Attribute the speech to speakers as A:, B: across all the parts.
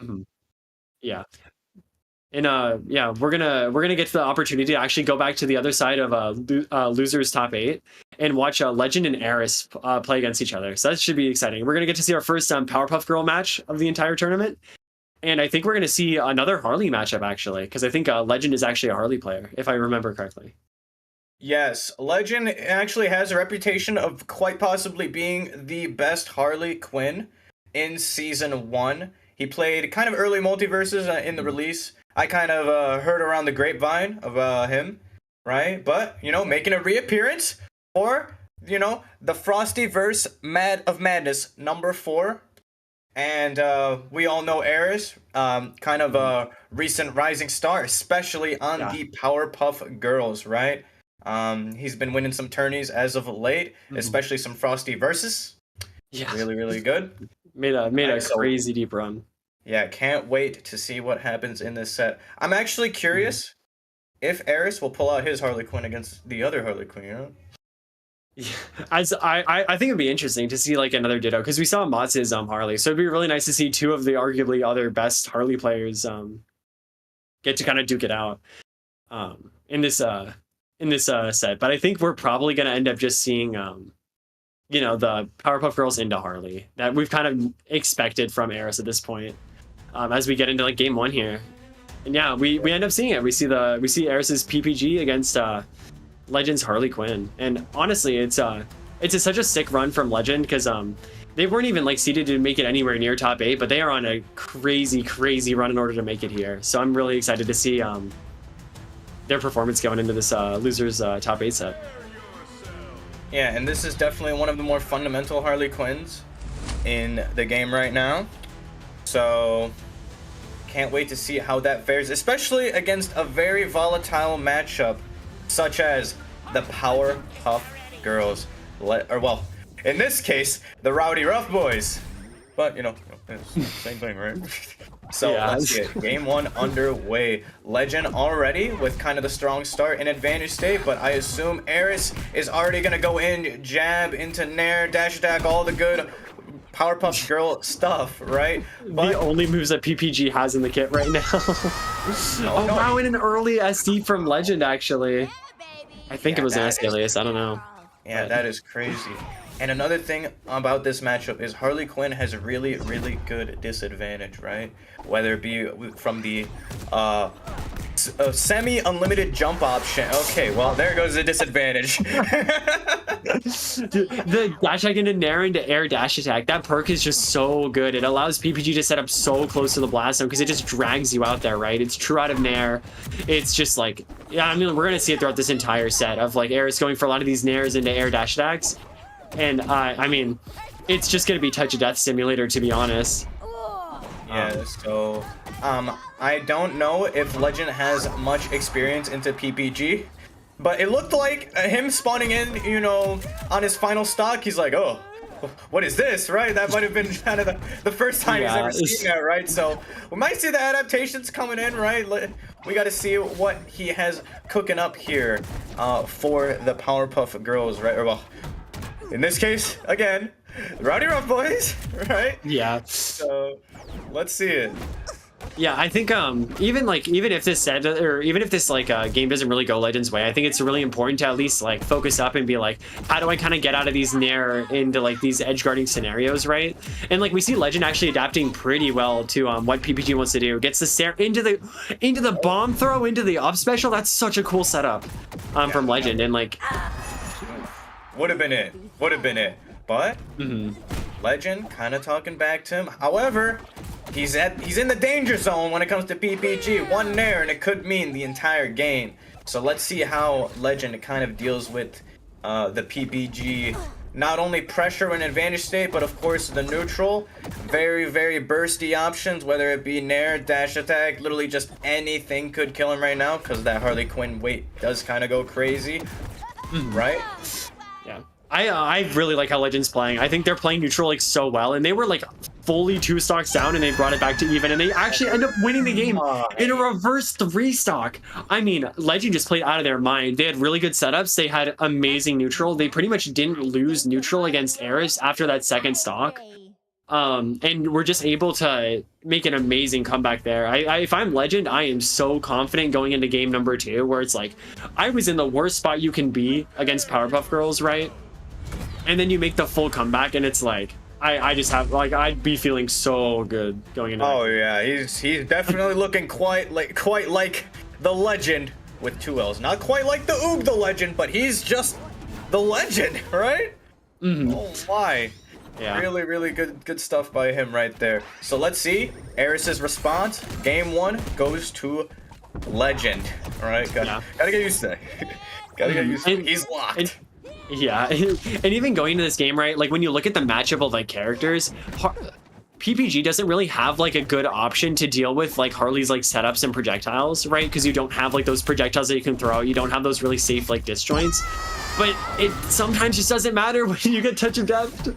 A: Mhm. Yeah. And yeah, we're gonna get to the opportunity to actually go back to the other side of losers top 8 and watch Legend and Aeris play against each other. So that should be exciting. We're gonna get to see our first Powerpuff Girl match of the entire tournament, and I think we're gonna see another Harley matchup actually, because I think Legend is actually a Harley player, if I remember correctly.
B: Yes, Legend actually has a reputation of quite possibly being the best Harley Quinn in Season 1. He played kind of early multiverses in the release. I kind of heard around the grapevine of him, right? But, you know, making a reappearance for, you know, the Frostiverse of Madness #4. And we all know Aeris, kind of a recent rising star, especially on the Powerpuff Girls, right? He's been winning some tourneys as of late, especially some Frostiverses.
A: Yeah,
B: really, really good.
A: made a crazy deep run.
B: Yeah, can't wait to see what happens in this set. I'm actually curious if Aeris will pull out his Harley Quinn against the other Harley Quinn, you know?
A: Yeah, as I think it'd be interesting to see like another Ditto, because we saw Mats's Harley, so it'd be really nice to see two of the arguably other best Harley players get to kind of duke it out in this set. But I think we're probably going to end up just seeing you know, the Powerpuff Girls into Harley that we've kind of expected from Aeris at this point, as we get into like game 1 here. And yeah, we end up seeing it. We see Aeris's PPG against Legend's Harley Quinn, and honestly, it's such a sick run from Legend, because they weren't even like seeded to make it anywhere near top 8, but they are on a crazy run in order to make it here. So I'm really excited to see their performance going into this losers top 8 set.
B: Yeah, and this is definitely one of the more fundamental Harley Quinns in the game right now. So can't wait to see how that fares, especially against a very volatile matchup such as the Powerpuff Girls, or well, in this case, the Rowdy Rough Boys. But you know, it's the same thing, right? So yeah, let's get game 1 underway. Legend already with kind of the strong start in advantage state, but I assume Aeris is already gonna go in, jab into nair, dash attack, all the good Powerpuff Girl stuff, right?
A: But the only moves that PPG has in the kit right now. Wow, in an early SD from Legend, actually. I think it was an alias, I don't know.
B: Yeah, that is crazy. And another thing about this matchup is Harley Quinn has a really good disadvantage, right? Whether it be from the semi-unlimited jump option. Okay, well, there goes the disadvantage.
A: Dude, the dash attack into nair into air dash attack, that perk is just so good. It allows PPG to set up so close to the blast zone because it just drags you out there, right? It's true out of nair. It's just like, yeah, I mean, we're going to see it throughout this entire set of like Aeris going for a lot of these nairs into air dash attacks. And I mean, it's just going to be touch of death simulator, to be honest.
B: Yeah, so I don't know if Legend has much experience into PPG, but it looked like him spawning in, you know, on his final stock, he's like, oh, what is this, right? That might have been kind of the first time he's ever seen that, right? So we might see the adaptations coming in, right? We got to see what he has cooking up here for the Powerpuff Girls, right? Or well, in this case, again, Rowdy Rough Boys, right?
A: Yeah.
B: So let's see it.
A: Yeah, I think even if this set, or even if this game doesn't really go Legend's way, I think it's really important to at least like focus up and be like, how do I kind of get out of these nair into like these edge guarding scenarios, right? And like we see Legend actually adapting pretty well to what PPG wants to do. Gets the stare into the bomb throw into the up special. That's such a cool setup from Legend, and like
B: would have been it. But Legend kind of talking back to him. However, he's in the danger zone when it comes to PPG. One nair and it could mean the entire game. So let's see how Legend kind of deals with the PPG. Not only pressure in advantage state, but of course the neutral. Very bursty options, whether it be nair, dash attack, literally just anything could kill him right now, because that Harley Quinn weight does kind of go crazy, right?
A: Yeah. I really like how Legend's playing. I think they're playing neutral like so well, and they were like fully 2 stocks down and they brought it back to even, and they actually end up winning the game in a reverse 3 stock. I mean, Legend just played out of their mind. They had really good setups. They had amazing neutral. They pretty much didn't lose neutral against Aeris after that 2nd stock. And we're just able to make an amazing comeback there. If I'm Legend, I am so confident going into game number 2, where it's like, I was in the worst spot you can be against Powerpuff Girls, right? And then you make the full comeback, and it's like, I just have, like, I'd be feeling so good going into
B: Oh yeah, he's definitely looking quite like the Legend with 2 L's. Not quite like the Oog the Legend, but he's just the Legend, right?
A: Mm-hmm.
B: Oh my.
A: Yeah.
B: Really, really good stuff by him right there. So let's see Aeris's response. Game 1 goes to Legend. All right, gotta get used to that. Gotta get used to it. He's locked.
A: Yeah, and even going into this game, right? Like when you look at the matchup of like characters, PPG doesn't really have like a good option to deal with like Harley's like setups and projectiles, right? Because you don't have like those projectiles that you can throw out. You don't have those really safe like disjoints. But it sometimes just doesn't matter when you get touch of death.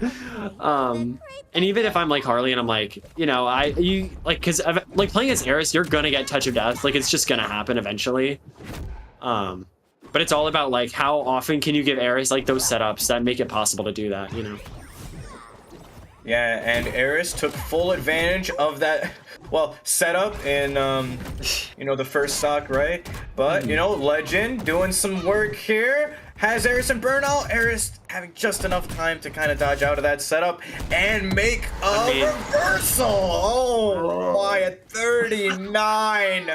A: And even if I'm like Harley and I'm like, you know, because like playing as Aeris, you're gonna get touch of death. Like it's just gonna happen eventually. But it's all about like how often can you give Aeris like those setups that make it possible to do that, you know?
B: Yeah, and Aeris took full advantage of that, well, setup in, you know, the first stock, right? But, you know, Legend doing some work here. Has Aeris in burnout. Aeris having just enough time to kind of dodge out of that setup and make a reversal. Oh, my, at 39.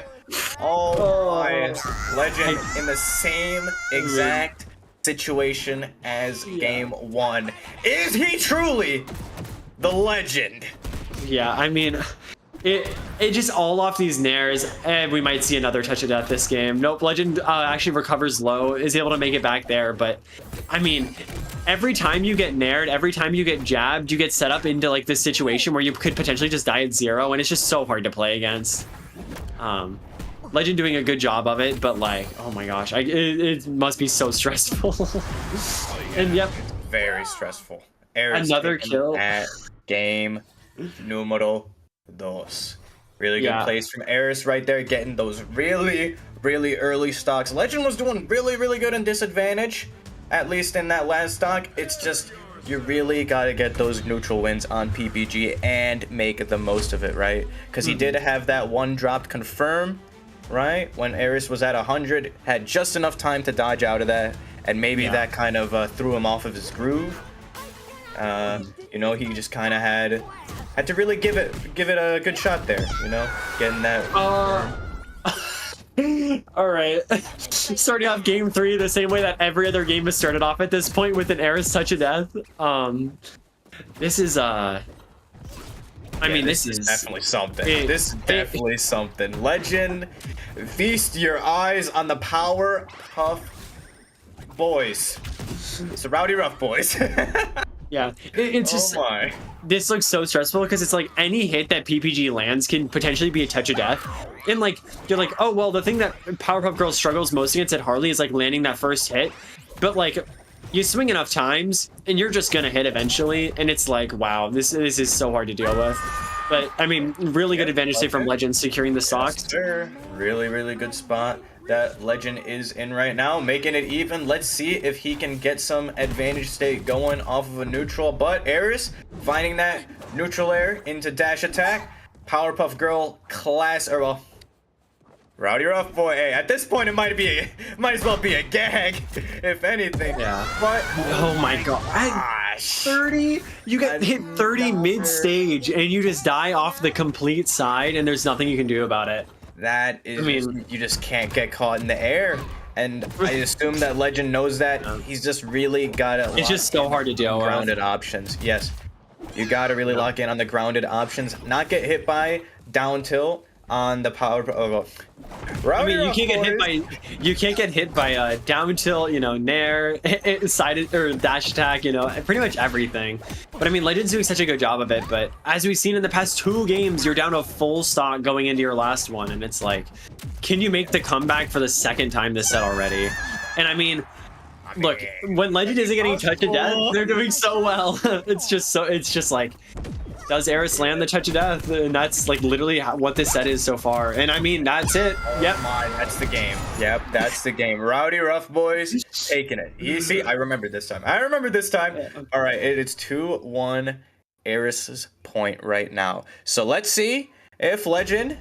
B: Oh, my. Legend in the same exact situation as game 1. Is he truly the Legend?
A: Yeah, I mean, it just all off these nairs, and we might see another touch of death this game. Nope, Legend actually recovers low, is able to make it back there, but I mean, every time you get nared, every time you get jabbed, you get set up into like this situation where you could potentially just die at 0, and it's just so hard to play against. Legend doing a good job of it, but like, oh my gosh, it must be so stressful.
B: Oh, yeah.
A: And yep,
B: It's very stressful. Aeris
A: another kill
B: at game numero 2. Really good plays from Aeris right there, getting those really early stocks. Legend was doing really good in disadvantage, at least in that last stock. It's just, you really gotta get those neutral wins on PPG and make the most of it, right? Because he did have that one dropped confirm, right? When Aeris was at 100, had just enough time to dodge out of that, and maybe that kind of threw him off of his groove. You know, he just kind of had to really give it a good shot there, you know, getting that.
A: All right, starting off game 3 the same way that every other game has started off at this point, with an Aeris touch of death. This is I mean, this is
B: definitely something. This is definitely something. Legend, feast your eyes on the Powerpuff Boys. It's the Rowdy Rough Boys.
A: Yeah, it's just, this looks so stressful because it's like any hit that PPG lands can potentially be a touch of death. And like, you're like, oh, well, the thing that Powerpuff Girls struggles most against at Harley is like landing that first hit. But like, you swing enough times and you're just gonna hit eventually. And it's like, wow, this is so hard to deal with. But I mean, really good advantage there from Legend securing the stocks.
B: Yes, sir. Really good spot that Legend is in right now, making it even. Let's see if he can get some advantage state going off of a neutral. But Aeris finding that neutral air into dash attack. Powerpuff Girl class, or well, Rowdy Rough Boy. Hey, at this point it might as well be a gag, if anything.
A: Yeah.
B: But
A: oh my god, 30. You get hit 30 mid stage and you just die off the complete side, and there's nothing you can do about it.
B: That is, I mean, you just can't get caught in the air. And I assume that Legend knows that. He's just really got to.
A: It's just so hard to deal with.
B: Grounded options. Yes. You got to really lock in on the grounded options. Not get hit by down tilt on the power.
A: I mean, you can't get hit by down tilt, you know, nair, side or dash attack, you know, pretty much everything. But I mean, Legend's doing such a good job of it. But as we've seen in the past 2 games, you're down a full stock going into your last one, and it's like, can you make the comeback for the 2nd time this set already? And I mean, look, when Legend isn't getting touch of death, they're doing so well. It's just like, does Aeris land the touch of death? And that's like literally what this set is so far. And I mean, that's it. Yep.
B: That's the game. Yep, that's the game. Rowdy Rough Boys taking it. Easy. I remember this time. All right, it's 2-1 Aeris's point right now. So let's see if Legend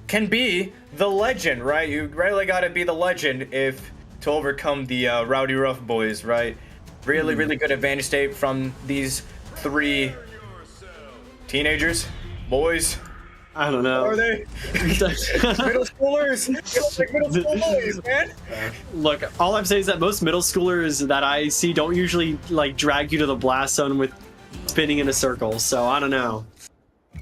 B: can be the Legend, right? You really gotta be the Legend if to overcome the Rowdy Rough boys, right? Really, really good advantage state from these 3 teenagers, boys.
A: I don't know.
B: Are they? Middle schoolers. Like middle school boys, man.
A: Look, all I'm saying is that most middle schoolers that I see don't usually like drag you to the blast zone with spinning in a circle. So I don't know.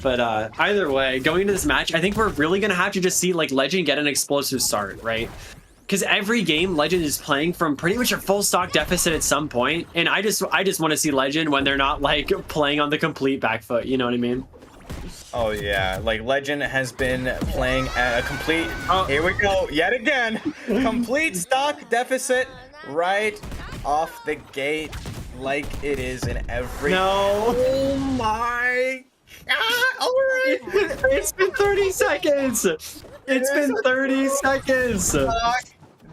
A: But either way, going into this match, I think we're really gonna have to just see like Legend get an explosive start, right? Because every game Legend is playing from pretty much a full stock deficit at some point, and I just want to see Legend when they're not like playing on the complete back foot. You know what I mean?
B: Oh yeah, like Legend has been playing at a complete. Here we go, yet again, complete stock deficit right off the gate, like it is in every.
A: No.
B: Oh my. All right.
A: It's been 30 seconds. It's been 30 seconds.
B: Stock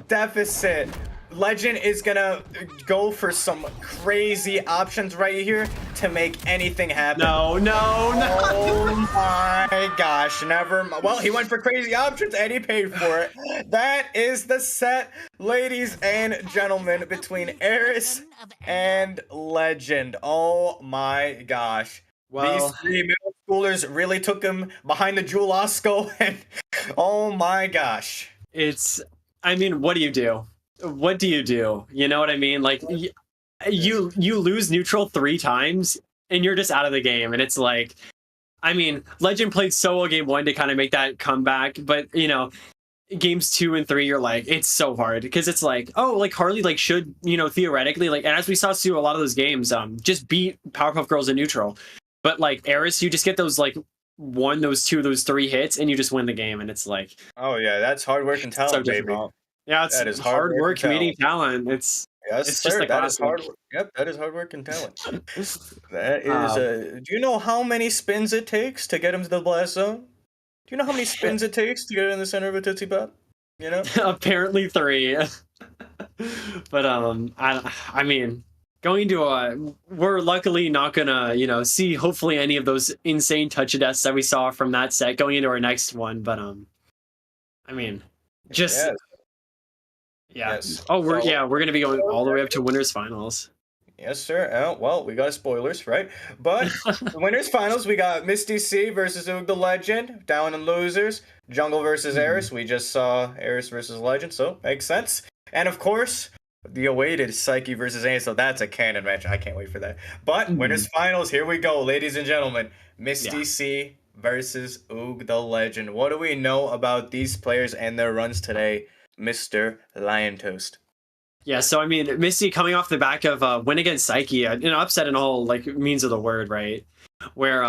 B: deficit. Legend is gonna go for some crazy options right here to make anything happen.
A: No.
B: Oh my gosh, never mind. Well, he went for crazy options and he paid for it. That is the set, ladies and gentlemen, between Aeris and Legend. Oh my gosh.
A: Well,
B: These 3 middle schoolers really took him behind the Jewel Osco, and oh my gosh.
A: I mean, what do you do? What do you do? You know what I mean? Like, you lose neutral 3 times, and you're just out of the game. And it's like, I mean, Legend played solo game 1 to kind of make that comeback, but you know, games 2 and 3, you're like, it's so hard because it's like, oh, like Harley like should, you know, theoretically, like, and as we saw through a lot of those games, just beat Powerpuff Girls in neutral. But like Aeris, you just get those like 1, those 2, those 3 hits, and you just win the game. And it's like,
B: oh yeah, that's hard work and talent,
A: so
B: baby.
A: Yeah, it's
B: that is
A: hard work meeting talent. It's
B: yes,
A: just
B: sir.
A: like
B: That is hard work. Yep, that is hard work and talent. That is. Do you know how many spins it takes to get him to the blast zone? Do you know how many spins it takes to get in the center of a Tootsie Pop? You know,
A: apparently 3. But I mean, going to we're luckily not gonna, you know, see hopefully any of those insane touch of deaths that we saw from that set going into our next one. But I mean, just.
B: Yes.
A: Yeah.
B: Yes.
A: Oh, we're gonna be going all the way up to winners finals.
B: Yes, sir. Well, we got spoilers, right? But the winners finals, we got Misty C versus Oog the Legend. Down in losers, Jungle versus Aeris. We just saw Aeris versus Legend, so makes sense. And of course, the awaited Psyche versus Ace. So that's a canon match. I can't wait for that. But winners finals, here we go, ladies and gentlemen. Misty C versus Oog the Legend. What do we know about these players and their runs today, Mr. Lion Toast?
A: Yeah, so I mean, Misty coming off the back of win against Psyche, an upset in all like means of the word, right? Where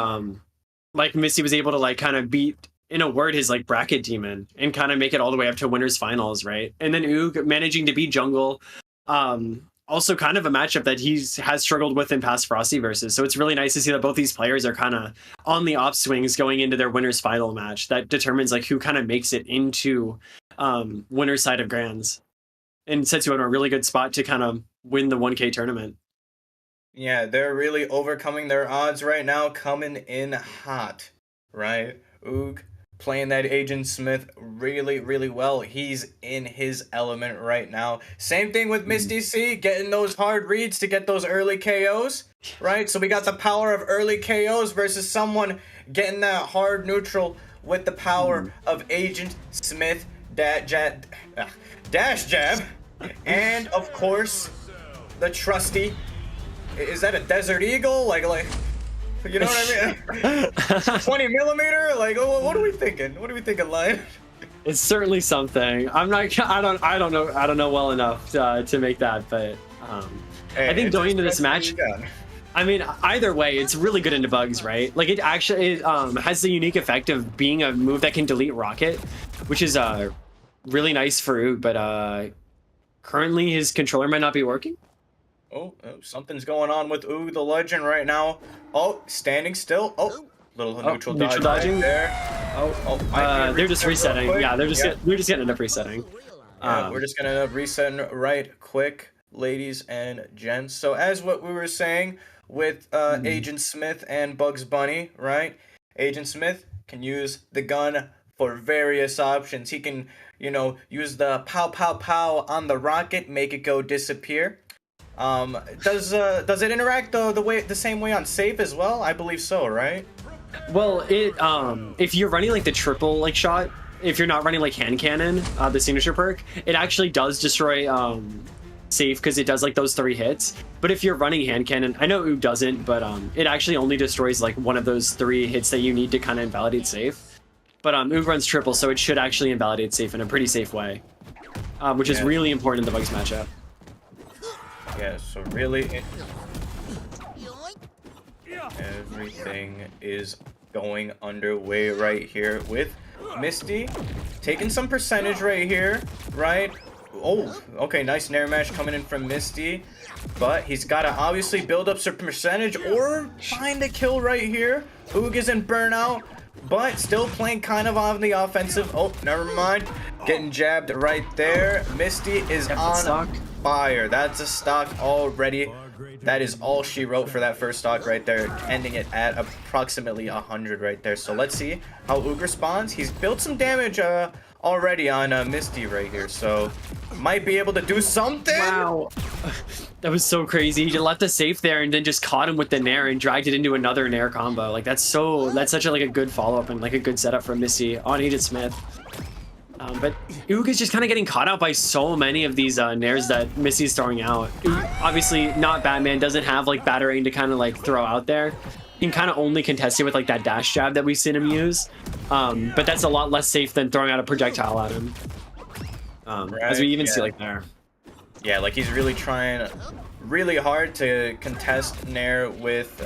A: like Misty was able to like kind of beat, in a word, his like bracket demon and kind of make it all the way up to winners finals, right? And then Oog managing to beat Jungle, also kind of a matchup that has struggled with in past Frostiverses. So it's really nice to see that both these players are kind of on the upswings going into their winners final match that determines like who kind of makes it into winner's side of Grands. And sets you in a really good spot to kind of win the 1K tournament.
B: Yeah, they're really overcoming their odds right now, coming in hot, right? Oog playing that Agent Smith really, really well. He's in his element right now. Same thing with Misty C, getting those hard reads to get those early KOs, right? So we got the power of early KOs versus someone getting that hard neutral with the power of Agent Smith, dash jab, and of course the trusty, is that a Desert Eagle, like you know what I mean? 20 millimeter, like what are we thinking, Lion?
A: It's certainly something. I don't know well enough to make that, but
B: Hey,
A: I think going into this match, I mean, either way, it's really good into bugs, right? Like it actually has the unique effect of being a move that can delete rocket, which is really nice for Oog, but currently his controller might not be working.
B: Oh, something's going on with Oog the Legend right now. Oh, standing still. Oh, little neutral dodging. Right there.
A: They're just resetting. Yeah, they're just gonna end up resetting.
B: Yeah, we're just gonna end up resetting right quick, ladies and gents. So as what we were saying, with Agent Smith and Bugs Bunny, right? Agent Smith can use the gun for various options. He can, you know, use the pow pow pow on the rocket, make it go disappear. Does it interact the same way on safe as well? I believe so, right?
A: Well, it if you're running like the triple like shot, if you're not running like hand cannon, the signature perk, it actually does destroy safe because it does like those 3 hits. But if you're running hand cannon, I know Oog doesn't, but it actually only destroys like one of those 3 hits that you need to kind of invalidate safe. But Oog runs triple, so it should actually invalidate safe in a pretty safe way, which is really important in the Bugs matchup.
B: Yeah, so really everything is going underway right here with Misty taking some percentage right here, right? Oh, okay, nice nair mash coming in from Misty, but he's got to obviously build up some percentage or find a kill right here. Oog is in burnout, but still playing kind of on the offensive. Oh, never mind. Getting jabbed right there. Misty is on fire. That's a stock already. That is all she wrote for that first stock right there, ending it at approximately 100 right there. So let's see how Oog responds. He's built some damage already on Misty right here, so might be able to do something.
A: Wow, that was so crazy. He left the safe there and then just caught him with the nair and dragged it into another nair combo. Like that's such a like a good follow-up and like a good setup for Misty on Agent Smith. But Oog is just kind of getting caught out by so many of these nairs that Misty's throwing out. Obviously, not Batman, doesn't have like battering to kind of like throw out there. He can kind of only contest it with like that dash jab that we've seen him use. But that's a lot less safe than throwing out a projectile at him. As we even see like there.
B: Yeah, like he's really trying really hard to contest nair with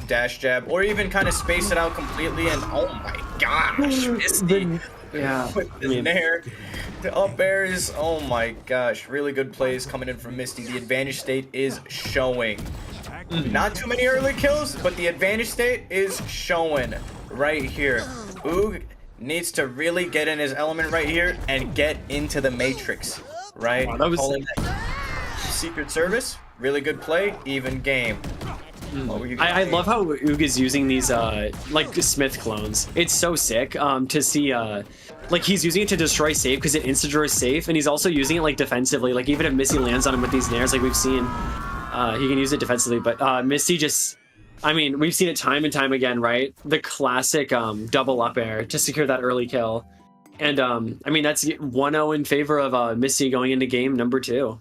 B: dash jab or even kind of space it out completely. And oh my gosh, Misty.
A: Yeah,
B: with the nair, the up air is, oh my gosh, really good plays coming in from Misty. The advantage state is showing. Not too many early kills, but the advantage state is showing right here. Oog needs to really get in his element right here and get into the matrix, right?
A: Wow, that was...
B: Calling that Secret Service, really good play, even game.
A: I love how Oog is using these like Smith clones. It's so sick to see like he's using it to destroy safe because it insta-draws safe, and he's also using it like defensively. Like even if Misty lands on him with these nairs, like we've seen, he can use it defensively. But Misty just, I mean, we've seen it time and time again, right? The classic double up air to secure that early kill. And I mean, that's 1-0 in favor of Misty going into game number 2.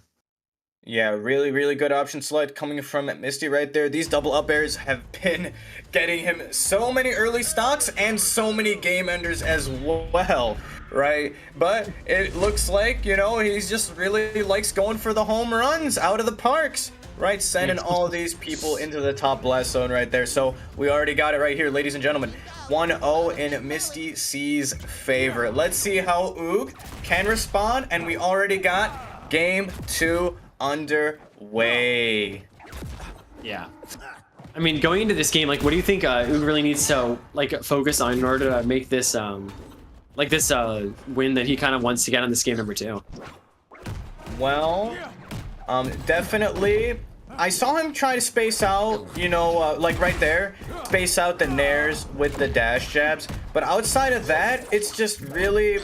B: Yeah, really, really good option select coming from Misty right there. These double up airs have been getting him so many early stocks and so many game enders as well, right? But it looks like, you know, he's just really likes going for the home runs out of the parks, right? Sending all these people into the top blast zone right there. So we already got it right here, ladies and gentlemen. 1-0 in Misty C's favor. Let's see how Oog can respond, and we already got game 2 underway.
A: Yeah, I mean, going into this game, like, what do you think Oog really needs to like focus on in order to make this like this win that he kind of wants to get on this game number 2?
B: Well, definitely I saw him try to space out, you know, like right there, space out the nairs with the dash jabs, but outside of that, it's just really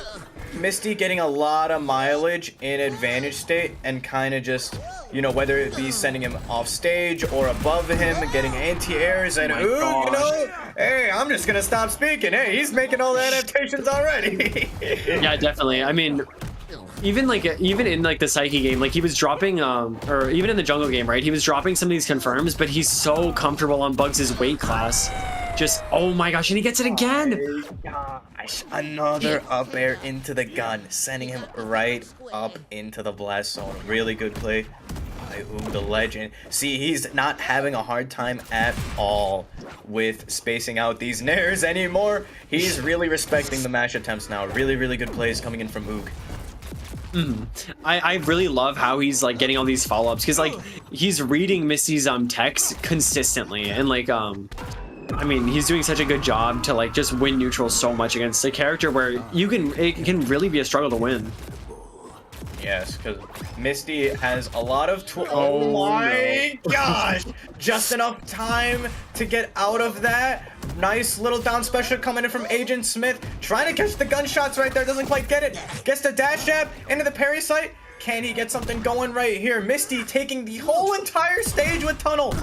B: Misty getting a lot of mileage in advantage state and kind of just, you know, whether it be sending him off stage or above him, getting anti-airs, and you know, hey, I'm just gonna stop speaking. Hey, he's making all the adaptations already.
A: Yeah, definitely. I mean, even in like the Psyche game, like he was dropping or even in the jungle game, right? He was dropping some of these confirms, but he's so comfortable on Bugs' weight class. Just, oh my gosh, and he gets it again.
B: Oh my gosh, another up air into the gun, sending him right up into the blast zone. Really good play by Oog the Legend. See, he's not having a hard time at all with spacing out these nairs anymore. He's really respecting the mash attempts now. Really, really good plays coming in from Oog.
A: I really love how he's like getting all these follow-ups, because like he's reading Misty's text consistently, and like I mean, he's doing such a good job to like just win neutral so much against a character where it can really be a struggle to win.
B: Yes, because Misty has a lot of oh my gosh! Just enough time to get out of that. Nice little down special coming in from Agent Smith. Trying to catch the gunshots right there. Doesn't quite get it. Gets the dash jab into the parry site. Can he get something going right here? Misty taking the whole entire stage with Tunnel.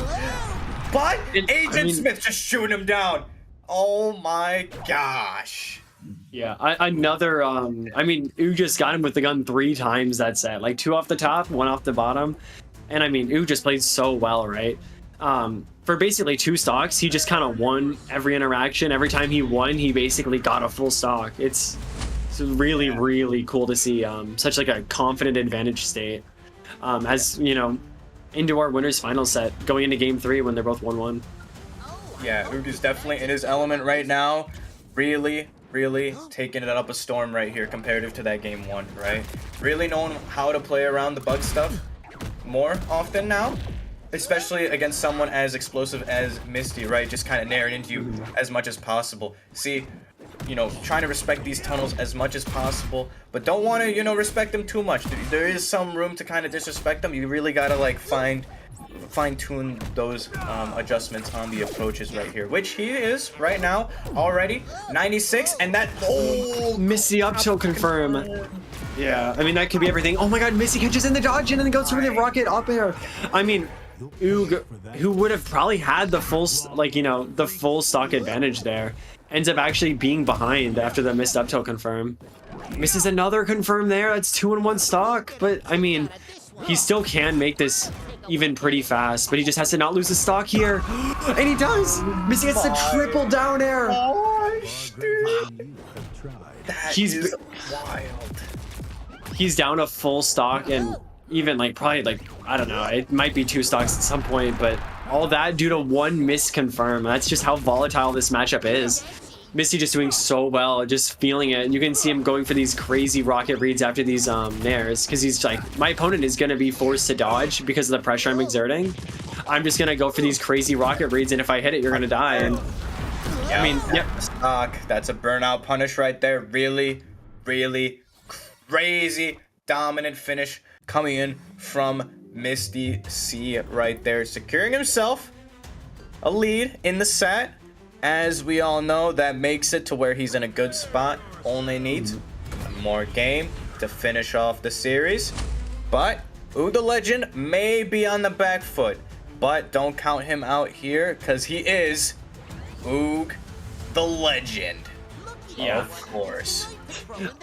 B: But Agent Smith just shooting him down. Oh my gosh.
A: Yeah, another, I mean, Oog just got him with the gun 3 times that set. Like 2 off the top, 1 off the bottom. And I mean, Oog just played so well, right? For basically 2 stocks, he just kind of won every interaction. Every time he won, he basically got a full stock. It's really, really cool to see such like a confident advantage state. As, you know, into our winners final set, going into game 3 when they're both 1-1.
B: Yeah, Oog is definitely in his element right now. Really taking it up a storm right here comparative to that game 1, right? Really knowing how to play around the bug stuff more often now, especially against someone as explosive as Misty, right? Just kind of narrowing into you as much as possible. See, you know, trying to respect these tunnels as much as possible, but don't want to, you know, respect them too much. There is some room to kind of disrespect them. You really got to like fine-tune those adjustments on the approaches right here, which he is right now already 96, and that
A: Misty up tilt confirm. Yeah, I mean that could be everything. Oh my god, Misty catches in the dodge and then goes for the rocket up air. I mean, Oog, who would have probably had the full, like, you know, the full stock advantage there, ends up actually being behind after the missed up tilt confirm. Misses another confirm there. That's 2-in-1 stock, but I mean, he still can make this even pretty fast, but he just has to not lose the stock here. And he does! Misty gets the triple down air.
B: Gosh, dude. He's wild.
A: He's down a full stock, and even like probably like, I don't know, it might be 2 stocks at some point, but all that due to 1 miss confirm. That's just how volatile this matchup is. Misty just doing so well, just feeling it. You can see him going for these crazy rocket reads after these nairs, because he's like, my opponent is going to be forced to dodge because of the pressure I'm exerting. I'm just going to go for these crazy rocket reads, and if I hit it, you're going to die. And I mean,
B: stock, that's a burnout punish right there. Really crazy dominant finish coming in from Misty C right there, securing himself a lead in the set. As we all know, that makes it to where he's in a good spot. Only needs one more game to finish off the series. But Oog the Legend may be on the back foot. But don't count him out here, because he is Oog the Legend. Yeah. Of course.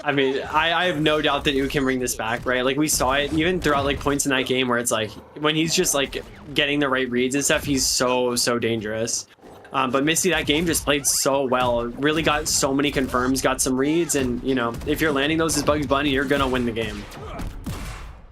A: I mean, I have no doubt that Oog can bring this back, right? Like, we saw it even throughout like points in that game where it's like, when he's just like getting the right reads and stuff, he's so dangerous. But Misty, that game just played so well. Really got so many confirms, got some reads, and, you know, if you're landing those as Bugs Bunny, you're gonna win the game.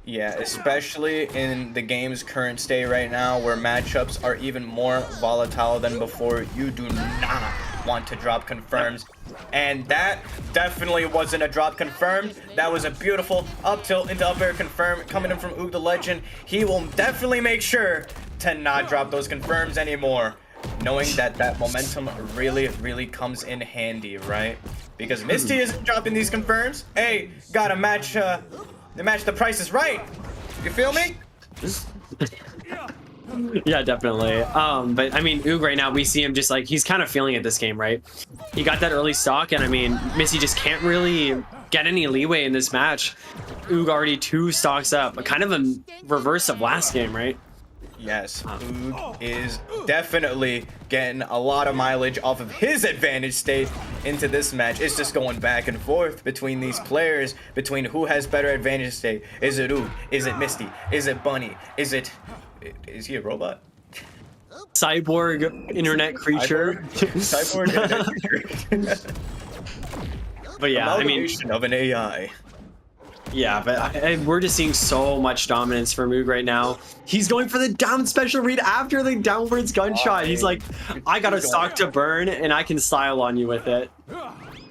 B: Yeah, especially in the game's current state right now, where matchups are even more volatile than before. You do not want to drop confirms. And that definitely wasn't a drop confirm. That was a beautiful up tilt into up air confirm coming in from Oog the Legend. He will definitely make sure to not drop those confirms anymore, knowing that momentum really comes in handy, right? Because Misty isn't dropping these confirms. Hey, gotta match the Price is Right. You feel me?
A: Yeah, definitely. But I mean, Oog right now, we see him just like, he's kind of feeling it this game, right? He got that early stock, and I mean, Misty just can't really get any leeway in this match. Oog already 2 stocks up, kind of a reverse of last game, right?
B: Yes, Oog is definitely getting a lot of mileage off of his advantage state into this match. It's just going back and forth between these players, between who has better advantage state. Is it Oog? Is it Misty? Is it Bunny? Is he a robot?
A: Cyborg internet creature.
B: Cyborg internet creature.
A: But yeah, I mean,
B: of an AI.
A: Yeah, but we're just seeing so much dominance from Oog right now. He's going for the down special read after the downwards gunshot. He's like, I got a stock to burn, and I can style on you with it.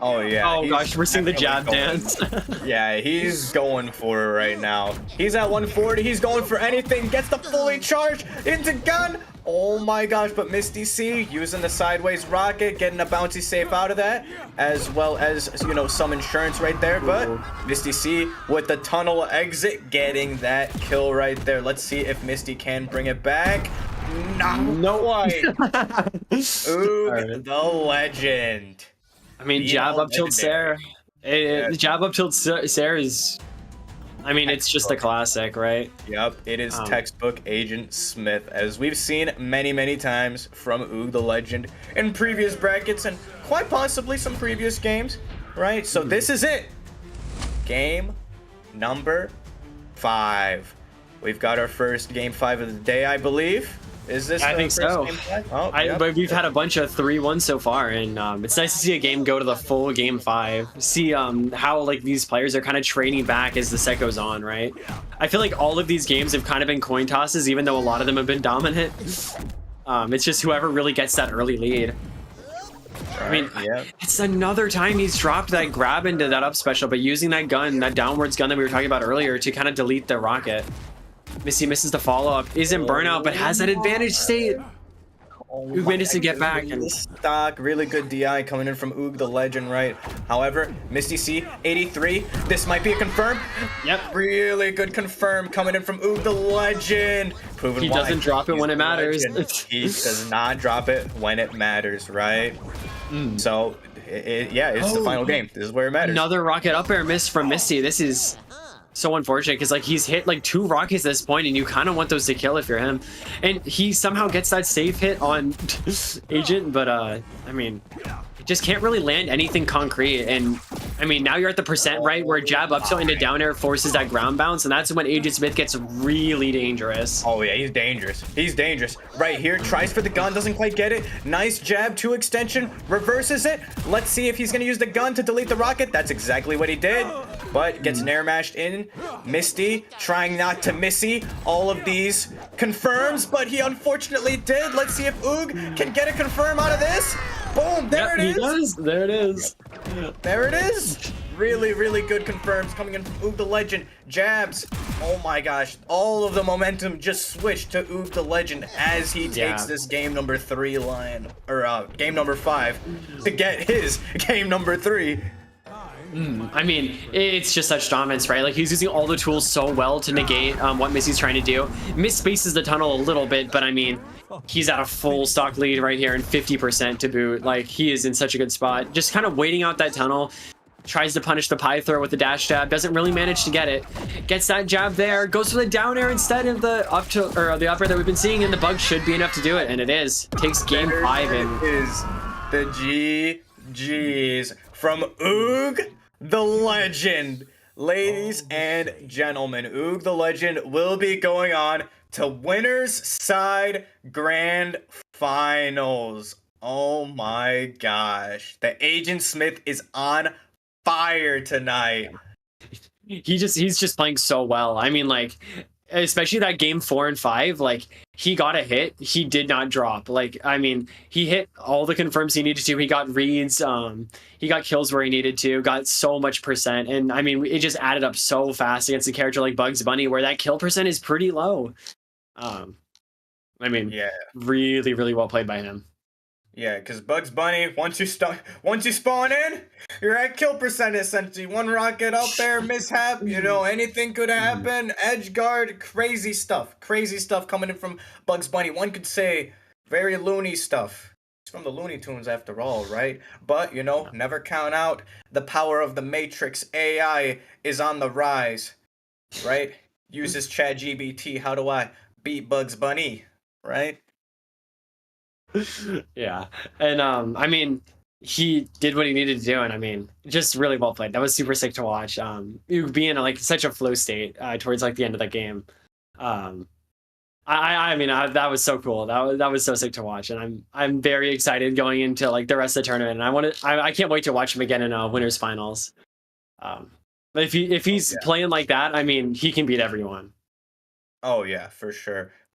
B: Oh, yeah.
A: Oh, gosh, we're seeing the jab dance.
B: Yeah, he's going for it right now. He's at 140. He's going for anything. Gets the fully charged into gun. Oh my gosh, but Misty C using the sideways rocket, getting a bouncy safe out of that, as well as, you know, some insurance right there. But Misty C with the tunnel exit, getting that kill right there. Let's see if Misty can bring it back. No way. Oog, the legend.
A: I mean, jab up tilt Sarah. Jab up tilt Sarah is, I mean, it's just a classic, right?
B: Yep, it is textbook Agent Smith, as we've seen many times from Oog the Legend in previous brackets and quite possibly some previous games, right? So this is it. Game number 5. We've got our first game 5 of the day, I believe. Is this?
A: I think so. But we've had a bunch of 3-1 so far, and it's nice to see a game go to the full game 5. See how like these players are kind of trading back as the set goes on, right? I feel like all of these games have kind of been coin tosses, even though a lot of them have been dominant. It's just whoever really gets that early lead. I mean, it's another time he's dropped that grab into that up special, but using that gun, that downwards gun that we were talking about earlier, to kind of delete the rocket. Misty misses the follow-up, isn't burnout, but has that advantage state. Oog managed to get back. And
B: stock, really good DI coming in from Oog the Legend, right? However, Misty C, 83. This might be a confirm.
A: Yep.
B: Really good confirm coming in from Oog the Legend. Proven
A: he doesn't drop it when it matters.
B: He does not drop it when it matters, right? So, it's the final game. This is where it matters.
A: Another rocket up air miss from Misty. This is so unfortunate because like he's hit like 2 rockets at this point, and you kind of want those to kill if you're him, and he somehow gets that safe hit on Agent, but I mean, just can't really land anything concrete. And I mean, now you're at the percent, right, where jab up tilt into down air forces that ground bounce, and that's when Agent Smith gets really dangerous.
B: Oh yeah, he's dangerous. He's dangerous. Right here, tries for the gun, doesn't quite get it. Nice jab, 2 extension, reverses it. Let's see if he's gonna use the gun to delete the rocket. That's exactly what he did, but gets an air mashed in. Misty trying not to missy all of these confirms, but he unfortunately did. Let's see if Oog can get a confirm out of this. Boom, there it is.
A: He does. There it is.
B: There it is. Really good confirms coming in from Oog the Legend. Jabs. Oh my gosh. All of the momentum just switched to Oog the Legend as he takes this game number 3 line, or game number 5 to get his game number 3.
A: I mean, it's just such dominance, right? Like, he's using all the tools so well to negate what Misty's trying to do. Miss spaces the tunnel a little bit, but I mean, he's at a full stock lead right here and 50% to boot. Like, he is in such a good spot. Just kind of waiting out that tunnel. Tries to punish the pie throw with the dash jab. Doesn't really manage to get it. Gets that jab there. Goes for the down air instead of the up to, or the up air that we've been seeing, and the bug should be enough to do it, and it is. Takes game 5 in.
B: Is the GGs from Oog the Legend. Ladies and gentlemen, Oog the Legend will be going on to Winners Side Grand Finals. Oh my gosh. The Agent Smith is on fire tonight.
A: He's just playing so well. I mean, like, especially that game 4 and 5, like, he got a hit, he did not drop. Like, I mean, he hit all the confirms he needed to. He got reads, he got kills where he needed to, got so much percent, and I mean, it just added up so fast against a character like Bugs Bunny, where that kill percent is pretty low. I mean, really well played by him.
B: Yeah, because Bugs Bunny, once you spawn in, you're at kill percent essentially. 1 rocket up there, mishap, you know, anything could happen. Edge guard, crazy stuff coming in from Bugs Bunny. One could say very loony stuff. It's from the Looney Tunes after all, right? But, you know, never count out the power of the Matrix. AI is on the rise, right? Uses ChatGPT. How do I beat Bugs Bunny, right?
A: Yeah, and I mean, he did what he needed to do, and I mean, just really well played. That was super sick to watch. Being like such a flow state towards like the end of that game. I mean, that was so cool. That was so sick to watch, and I'm very excited going into like the rest of the tournament. And I can't wait to watch him again in winners finals. But if he's playing like that, I mean, he can beat everyone.
B: Oh yeah, for sure.